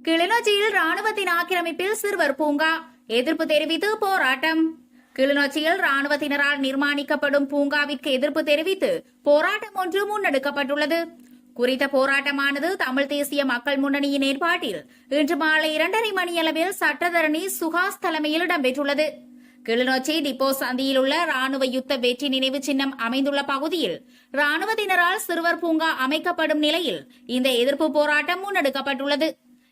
கிளிநொச்சியில் ராணுவத்தின் ஆக்கிரமிப்பில் சிறுவர் பூங்கா எதிர்ப்பு தெரிவித்து போராட்டம். கிளிநொச்சியில் ராணுவத்தினரால் நிர்மாணிக்கப்படும் பூங்காவிற்கு எதிர்ப்பு தெரிவித்து போராட்டம் ஒன்று முன்னெடுக்கப்பட்டுள்ளது. குறித்த போராட்டமானது தமிழ் தேசிய மக்கள் முன்னணியின் ஏற்பாட்டில் இன்று மாலை 2:30 மணியளவில் சட்டத்தரணி சுஹாஸ் தலைமையில் இடம்பெற்றுள்ளது. கிளிநொச்சி டிப்போ சந்தியில் உள்ள ராணுவ யுத்த வெற்றி நினைவு சின்னம் அமைந்துள்ள பகுதியில் ராணுவத்தினரால் சிறுவர் பூங்கா அமைக்கப்படும் நிலையில் இந்த எதிர்ப்பு போராட்டம் முன்னெடுக்கப்பட்டுள்ளது.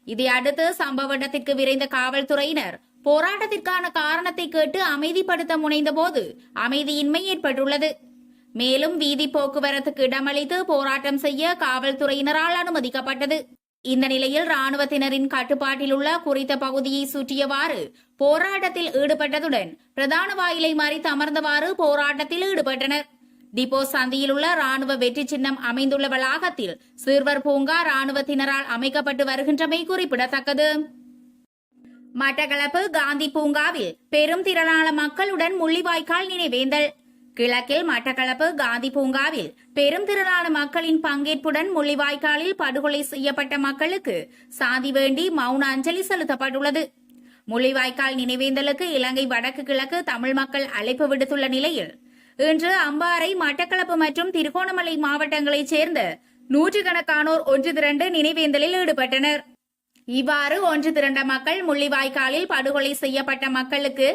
இதையடுத்து சம்பவ இடத்திற்கு விரைந்த காவல்துறையினர் போராட்டத்திற்கான காரணத்தை கேட்டு அமைதிப்படுத்த முனைந்தபோது அமைதியின்மை ஏற்பட்டுள்ளது. மேலும் வீதி போக்குவரத்துக்கு இடமளித்து போராட்டம் செய்ய காவல்துறையினரால் அனுமதிக்கப்பட்டது. இந்த நிலையில் ராணுவத்தினரின் கட்டுப்பாட்டில் உள்ள குறித்த பகுதியை சுற்றியவாறு போராட்டத்தில் ஈடுபட்டதுடன் பிரதான வாயிலை மறித்து அமர்ந்தவாறு போராட்டத்தில் ஈடுபட்டனர். டிப்போ சந்தியில் உள்ள ராணுவ வெற்றி சின்னம் அமைந்துள்ள வளாகத்தில் சிறுவர் பூங்கா ராணுவத்தினரால் அமைக்கப்பட்டு வருகின்றமை குறிப்பிடத்தக்கது. மட்டக்களப்பு காந்தி பூங்காவில் பெரும் திரளான மக்களுடன் முள்ளிவாய்க்கால் நினைவேந்தல். கிழக்கில் மட்டக்களப்பு காந்தி பூங்காவில் பெரும் திரளான மக்களின் பங்கேற்புடன் முள்ளிவாய்க்காலில் படுகொலை செய்யப்பட்ட மக்களுக்கு சாந்தி வேண்டி மௌன அஞ்சலி செலுத்தப்பட்டுள்ளது. முள்ளிவாய்க்கால் நினைவேந்தலுக்கு இலங்கை வடக்கு கிழக்கு தமிழ் மக்கள் அழைப்பு விடுத்துள்ள நிலையில் இன்று அம்பாறை, மட்டக்களப்பு மற்றும் திருகோணமலை மாவட்டங்களைச் சேர்ந்த நூற்றுக்கணக்கானோர் ஒன்று திரண்டு நினைவேந்தலில் ஈடுபட்டனர். இவ்வாறு ஒன்று திரண்ட மக்கள் முள்ளிவாய்க்காலில் படுகொலை செய்யப்பட்ட மக்களுக்கு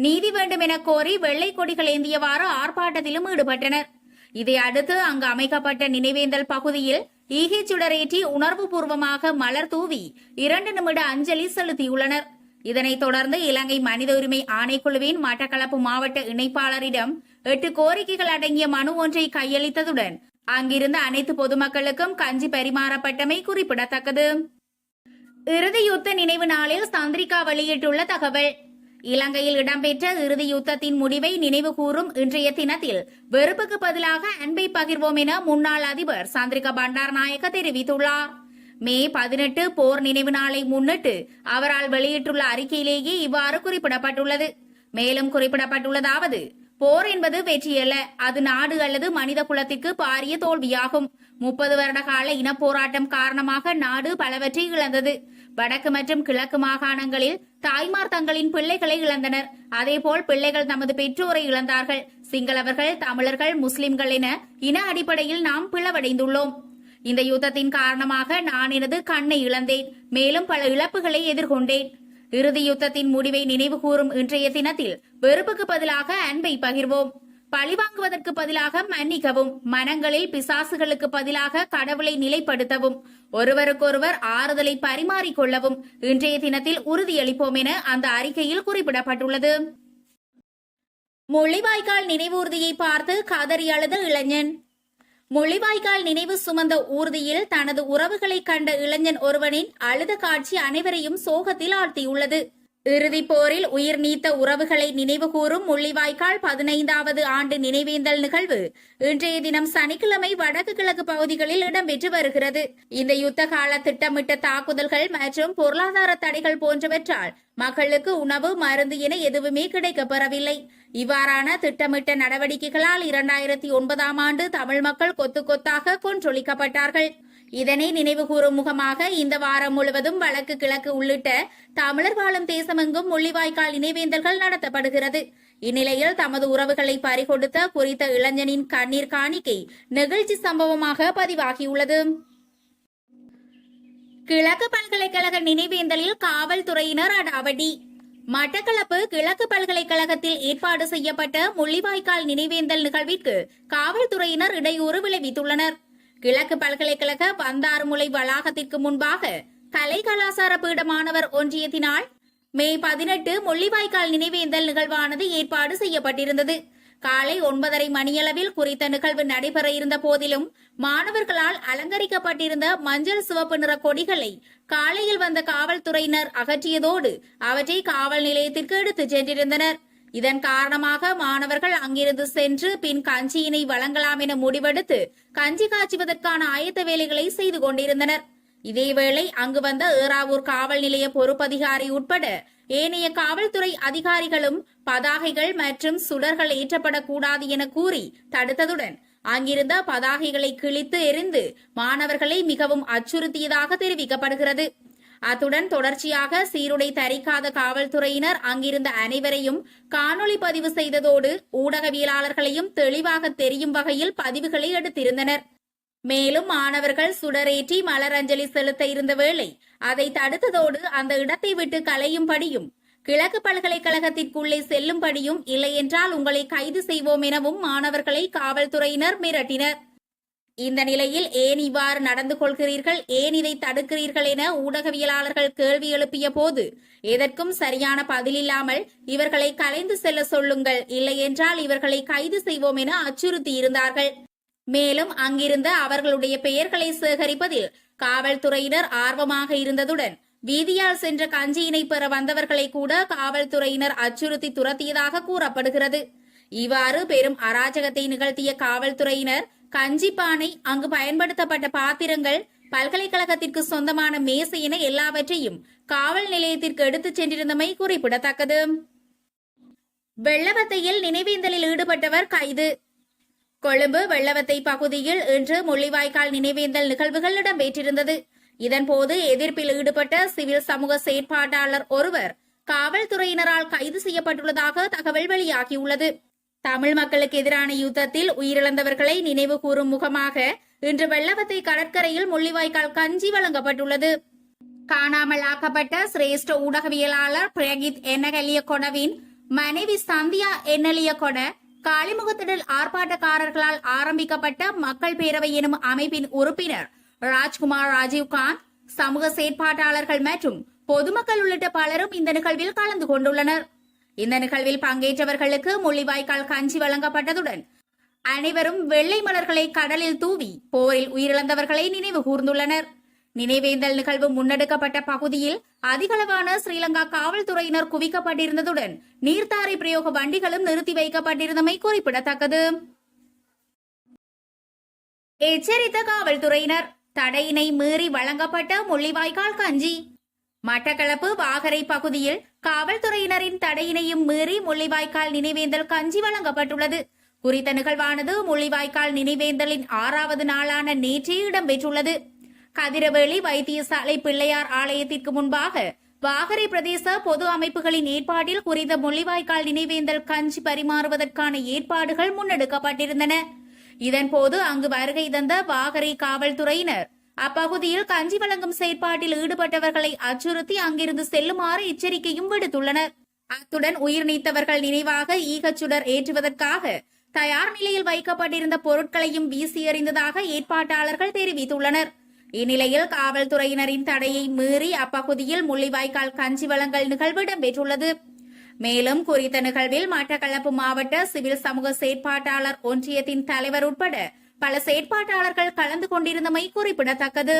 நீதி வேண்டும் என கோரி வெள்ளை கொடிகள் ஏந்தியவாறு ஆர்ப்பாட்டத்திலும் ஈடுபட்டனர். இதையடுத்து அங்கு அமைக்கப்பட்ட நினைவேந்தல் பகுதியில் ஈகை சுடரேற்றி உணர்வுபூர்வமாக மலர் தூவி 2 நிமிட அஞ்சலி செலுத்தியுள்ளனர். இதனைத் தொடர்ந்து இலங்கை மனித உரிமை ஆணைக்குழுவின் மட்டக்களப்பு மாவட்ட இணைப்பாளரிடம் 8 கோரிக்கைகள் அடங்கிய மனு ஒன்றை கையளித்ததுடன் அங்கிருந்த அனைத்து பொதுமக்களுக்கும் கஞ்சி பரிமாறப்பட்டமை குறிப்பிடத்தக்கது. இறுதி யுத்த நினைவு நாளில் சந்திரிகா வெளியிட்டுள்ள தகவல். இலங்கையில் இடம்பெற்ற இறுதி யுத்தத்தின் முடிவை நினைவு கூறும் இன்றைய தினத்தில் வெறுப்புக்கு பதிலாக அன்பை பகிர்வோம் என முன்னாள் அதிபர் சந்திரிகா பண்டாரநாயக்க தெரிவித்துள்ளார். மே 18 போர் நினைவு நாளை முன்னிட்டு அவரால் வெளியிட்டுள்ள அறிக்கையிலேயே இவ்வாறு குறிப்பிடப்பட்டுள்ளது. மேலும் குறிப்பிடப்பட்டுள்ளதாவது: போர் என்பது வெற்றியல்ல, அது நாடு அல்லது மனித குலத்திற்கு பாரிய தோல்வியாகும். 30 வருட கால இனப்போராட்டம் காரணமாக நாடு பலவற்றை இழந்தது. வடக்கு மற்றும் கிழக்கு மாகாணங்களில் தாய்மார் தங்களின் பிள்ளைகளை இழந்தனர். அதேபோல் பிள்ளைகள் தமது பெற்றோரை இழந்தார்கள். சிங்களவர்கள், தமிழர்கள், முஸ்லிம்கள் என இன அடிப்படையில் நாம் பிளவடைந்துள்ளோம். இந்த யுத்தத்தின் காரணமாக நான் எனது கண்ணை இழந்தேன். மேலும் பல இழப்புகளை எதிர்கொண்டேன். இறுதி யுத்தத்தின் முடிவை நினைவு கூறும் இன்றைய தினத்தில் வெறுப்புக்கு பதிலாக அன்பை பகிர்வோம். பழிவாங்குவதற்கு பதிலாக மன்னிக்கவும். மனங்களில் பிசாசுகளுக்கு பதிலாக கடவுளை நிலைப்படுத்தவும். ஒருவருக்கொருவர் ஆறுதலை பரிமாறிக்கொள்ளவும் இன்றைய தினத்தில் உறுதியளிப்போம் என அந்த அறிக்கையில் குறிப்பிடப்பட்டுள்ளது. முள்ளிவாய்க்கால் நினைவூர்தியை பார்த்து கதறி அழுத இளைஞன். முள்ளிவாய்க்கால் நினைவு சுமந்த ஊர்தியில் தனது உறவுகளை கண்ட இளைஞன் ஒருவனின் அழுத காட்சி அனைவரையும் சோகத்தில் ஆழ்த்தியுள்ளது. இறுதிப் போரில் உயிர் நீத்த உறவுகளை நினைவு கூறும் முள்ளிவாய்க்கால் 15வது ஆண்டு நினைவேந்தல் நிகழ்வு இன்றைய தினம் சனிக்கிழமை வடக்கு கிழக்கு பகுதிகளில் இடம்பெற்று வருகிறது. இந்த யுத்த கால திட்டமிட்ட தாக்குதல்கள் மற்றும் பொருளாதார தடைகள் போன்றவற்றால் மக்களுக்கு உணவு, மருந்து என எதுவுமே கிடைக்கப்பெறவில்லை. இவ்வாறான திட்டமிட்ட நடவடிக்கைகளால் 2009ஆம் ஆண்டு தமிழ் மக்கள் கொத்து கொத்தாக கொன்றொழிக்கப்பட்டார்கள். இதனை நினைவுகூறும் முகமாக இந்த வாரம் முழுவதும் வடக்கு கிழக்கு உள்ளிட்ட தமிழர் வாழும் தேசமெங்கும் முள்ளிவாய்க்கால் நினைவேந்தல்கள் நடத்தப்படுகிறது. இந்நிலையில் தமது உறவுகளை பறிகொடுத்த குறித்த இளைஞனின் கண்ணீர் காணிக்கை நெகிழ்ச்சி சம்பவமாக பதிவாகியுள்ளது. கிழக்கு பல்கலைக்கழக நினைவேந்தலில் காவல்துறையினர் அடாவடி. மட்டக்களப்பு கிழக்கு பல்கலைக்கழகத்தில் ஏற்பாடு செய்யப்பட்ட முள்ளிவாய்க்கால் நினைவேந்தல் நிகழ்விற்கு காவல்துறையினர் இடையூறு விளைவித்துள்ளனர். கிழக்கு பல்கலைக்கழக பந்தாறுமுலை வளாகத்திற்கு முன்பாக கலை கலாசார பீட மாணவர் ஒன்றியத்தினால் மே 18 முள்ளிவாய்க்கால் நினைவேந்தல் நிகழ்வானது ஏற்பாடு செய்யப்பட்டிருந்தது. காலை 9:30 மணியளவில் குறித்த நிகழ்வு நடைபெற இருந்த போதிலும் மாணவர்களால் அலங்கரிக்கப்பட்டிருந்த மஞ்சள் சிவப்பு நிற கொடிகளை காலையில் வந்த காவல்துறையினர் அகற்றியதோடு அவற்றை காவல் நிலையத்திற்கு எடுத்துச் சென்றிருந்தனர். இதன் காரணமாக மாணவர்கள் அங்கிருந்து சென்று பின் கஞ்சியினை வழங்கலாம் என முடிவெடுத்து கஞ்சி காய்ச்சுவதற்கான ஆயத்த வேலைகளை செய்து கொண்டிருந்தனர். இதேவேளை அங்கு வந்த ஏறாவூர் காவல் நிலைய பொறுப்பதிகாரி உட்பட ஏனைய காவல்துறை அதிகாரிகளும் பதாகைகள் மற்றும் சுடர்கள் ஏற்றப்படக்கூடாது என கூறி தடுத்ததுடன் அங்கிருந்த பதாகைகளை கிழித்து எறிந்து மாணவர்களை மிகவும் அச்சுறுத்தியதாக தெரிவிக்கப்படுகிறது. அத்துடன் தொடர்ச்சியாக சீருடை தரிக்காத காவல்துறையினர் அங்கிருந்த அனைவரையும் காணொளி பதிவு செய்ததோடு ஊடகவியலாளர்களையும் தெளிவாக தெரியும் வகையில் பதிவுகளை எடுத்திருந்தனர். மேலும் மாணவர்கள் சுடரேற்றி மலரஞ்சலி செலுத்த இருந்த வேளை அதை தடுத்ததோடு அந்த இடத்தை விட்டு கலையும்படியும் கிழக்கு பல்கலைக்கழகத்திற்குள்ளே செல்லும்படியும் இல்லையென்றால் உங்களை கைது செய்வோம் எனவும் மாணவர்களை காவல்துறையினர் மிரட்டினர். இந்த நிலையில் ஏன் இவ்வாறு நடந்து கொள்கிறீர்கள், ஏன் இதை தடுக்கிறீர்கள் என ஊடகவியலாளர்கள் கேள்வி எழுப்பிய போது எதற்கும் சரியான பதிலில்லாமல் இவர்களை கலைந்து செல்ல சொல்லுங்கள், இல்லையென்றால் இவர்களை கைது செய்வோம் என அச்சுறுத்தியிருந்தார்கள். மேலும் அங்கிருந்த அவர்களுடைய பெயர்களை சேகரிப்பதில் காவல்துறையினர் ஆர்வமாக இருந்ததுடன் வீதியால் சென்ற கஞ்சியினை பெற வந்தவர்களை கூட காவல்துறையினர் அச்சுறுத்தி துரத்தியதாக கூறப்படுகிறது. இவ்வாறு பெரும் அராஜகத்தை நிகழ்த்திய காவல்துறையினர் கஞ்சிப்பானை, அங்கு பயன்படுத்தப்பட்ட பாத்திரங்கள், பல்கலைக்கழகத்திற்கு சொந்தமான மேசை என எல்லாவற்றையும் காவல் நிலையத்திற்கு எடுத்துச் சென்றிருந்தமை குறிப்பிடத்தக்கது. வெள்ளவத்தையில் நினைவேந்தலில் ஈடுபட்டவர் கைது. கொழும்பு வெள்ளவத்தை பகுதியில் இன்று முள்ளிவாய்க்கால் நினைவேந்தல் நிகழ்வுகள் இடம்பெற்றிருந்தது. இதன்போது எதிர்ப்பில் ஈடுபட்ட சிவில் சமூக செயற்பாட்டாளர் ஒருவர் காவல்துறையினரால் கைது செய்யப்பட்டுள்ளதாக தகவல் வெளியாகியுள்ளது. தமிழ் மக்களுக்கு எதிரான யுத்தத்தில் உயிரிழந்தவர்களை நினைவு கூறும் முகமாக இன்று வெள்ளவத்தை கடற்கரையில் முள்ளிவாய்க்கால் கஞ்சி வழங்கப்பட்டுள்ளது. காணாமல் ஆக்கப்பட்ட சிரேஷ்ட ஊடகவியலாளர் பிரகித் என்னகலியகொடவின் மனைவி சந்தியா என்னலியகொட காளிமுகத்திடல் ஆர்ப்பாட்டக்காரர்களால் ஆரம்பிக்கப்பட்ட மக்கள் பேரவை எனும் அமைப்பின் உறுப்பினர் ராஜ்குமார் ராஜீவ்காந்த், சமூக செயற்பாட்டாளர்கள் மற்றும் பொதுமக்கள் உள்ளிட்ட பலரும் இந்த நிகழ்வில் கலந்து கொண்டுள்ளனர். இந்த நிகழ்வில் பங்கேற்றவர்களுக்கு முள்ளிவாய்க்கால் கஞ்சி வழங்கப்பட்டதுடன் அனைவரும் வெள்ளை மலர்களை கடலில் தூவி போரில் உயிரிழந்தவர்களை நினைவு கூர்ந்துள்ளனர். நினைவேந்தல் நிகழ்வு முன்னெடுக்கப்பட்ட பகுதியில் அதிகளவான ஸ்ரீலங்கா காவல்துறையினர் குவிக்கப்பட்டிருந்ததுடன் நீர்த்தாரை பிரயோக வண்டிகளும் நிறுத்தி வைக்கப்பட்டிருந்தமை குறிப்பிடத்தக்கது. எச்சரித்த காவல்துறையினர், தடையினை மீறி வழங்கப்பட்ட முள்ளிவாய்க்கால் கஞ்சி. மட்டக்களப்பு வாகரை பகுதியில் காவல்துறையினரின் தடையினையும் மீறி முள்ளிவாய்க்கால் நினைவேந்தல் கஞ்சி வழங்கப்பட்டுள்ளது. குறித்த நிகழ்வானது முள்ளிவாய்க்கால் நினைவேந்தலின் 6வது நாளான நேற்றே இடம்பெற்றுள்ளது. கதிரவேலி வைத்தியசாலை பிள்ளையார் ஆலயத்திற்கு முன்பாக வாகரை பிரதேச பொது அமைப்புகளின் ஏற்பாட்டில் குறித்த முள்ளிவாய்க்கால் நினைவேந்தல் கஞ்சி பரிமாறுவதற்கான ஏற்பாடுகள் முன்னெடுக்கப்பட்டிருந்தன. இதன்போது அங்கு வருகை தந்த வாகரை காவல்துறையினர் அப்பகுதியில் கஞ்சி வழங்கும் செயற்பாட்டில் ஈடுபட்டவர்களை அச்சுறுத்தி அங்கிருந்து செல்லுமாறு எச்சரிக்கையும் விடுத்துள்ளனர். அத்துடன் உயிர் நீத்தவர்கள் நினைவாக ஈகச்சுடர் ஏற்றுவதற்காக தயார் நிலையில் வைக்கப்பட்டிருந்த பொருட்களையும் வீசி எறிந்ததாக ஏற்பாட்டாளர்கள் தெரிவித்துள்ளனர். இந்நிலையில் காவல்துறையினரின் தடையை மீறி அப்பகுதியில் முள்ளிவாய்க்கால் கஞ்சி வழங்கல் நிகழ்வு இடம்பெற்றுள்ளது. மேலும் குறித்த நிகழ்வில் மட்டக்களப்பு மாவட்ட சிவில் சமூக செயற்பாட்டாளர் ஒன்றியத்தின் தலைவர் உட்பட பல செயற்பாட்டாளர்கள் கலந்து கொண்டிருந்தமை குறிப்பிடத்தக்கது.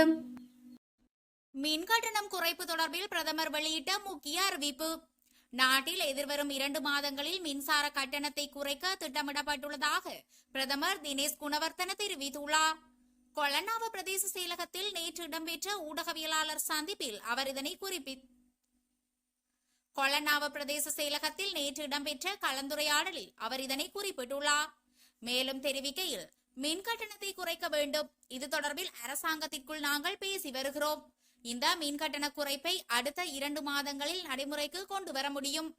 மின்கட்டணம் குறைப்பு தொடர்பில் பிரதமர் வெளியிட்ட முக்கிய அறிவிப்பு. நாட்டில் எதிர்வரும் 2 மாதங்களில் மின்சார கட்டணத்தை குறைக்க திட்டமிடப்பட்டுள்ளதாக பிரதமர் தினேஷ் குணவர்த்தன தெரிவித்துள்ளார். கொலன்னாவ பிரதேச செயலகத்தில் நேற்று இடம்பெற்ற ஊடகவியலாளர் சந்திப்பில் அவர் இதனை கொலன்னாவ பிரதேச செயலகத்தில் நேற்று இடம்பெற்ற கலந்துரையாடலில் அவர் இதனை குறிப்பிட்டுள்ளார். மேலும் தெரிவிக்கையில், மின் கட்டணத்தை குறைக்க வேண்டும், இது தொடர்பில் அரசாங்கத்திற்குள் நாங்கள் பேசி வருகிறோம். இந்த மின் கட்டண குறைப்பை அடுத்த 2 மாதங்களில் நடைமுறைக்கு கொண்டு வர முடியும்.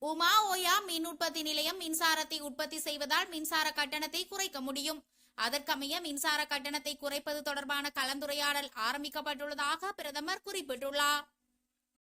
உமா ஓயா மின் உற்பத்தி நிலையம் மின்சாரத்தை உற்பத்தி செய்வதால் மின்சார கட்டணத்தை குறைக்க முடியும். அதற்கமைய மின்சார கட்டணத்தை குறைப்பது தொடர்பான கலந்துரையாடல் ஆரம்பிக்கப்பட்டுள்ளதாக பிரதமர் குறிப்பிட்டுள்ளார்.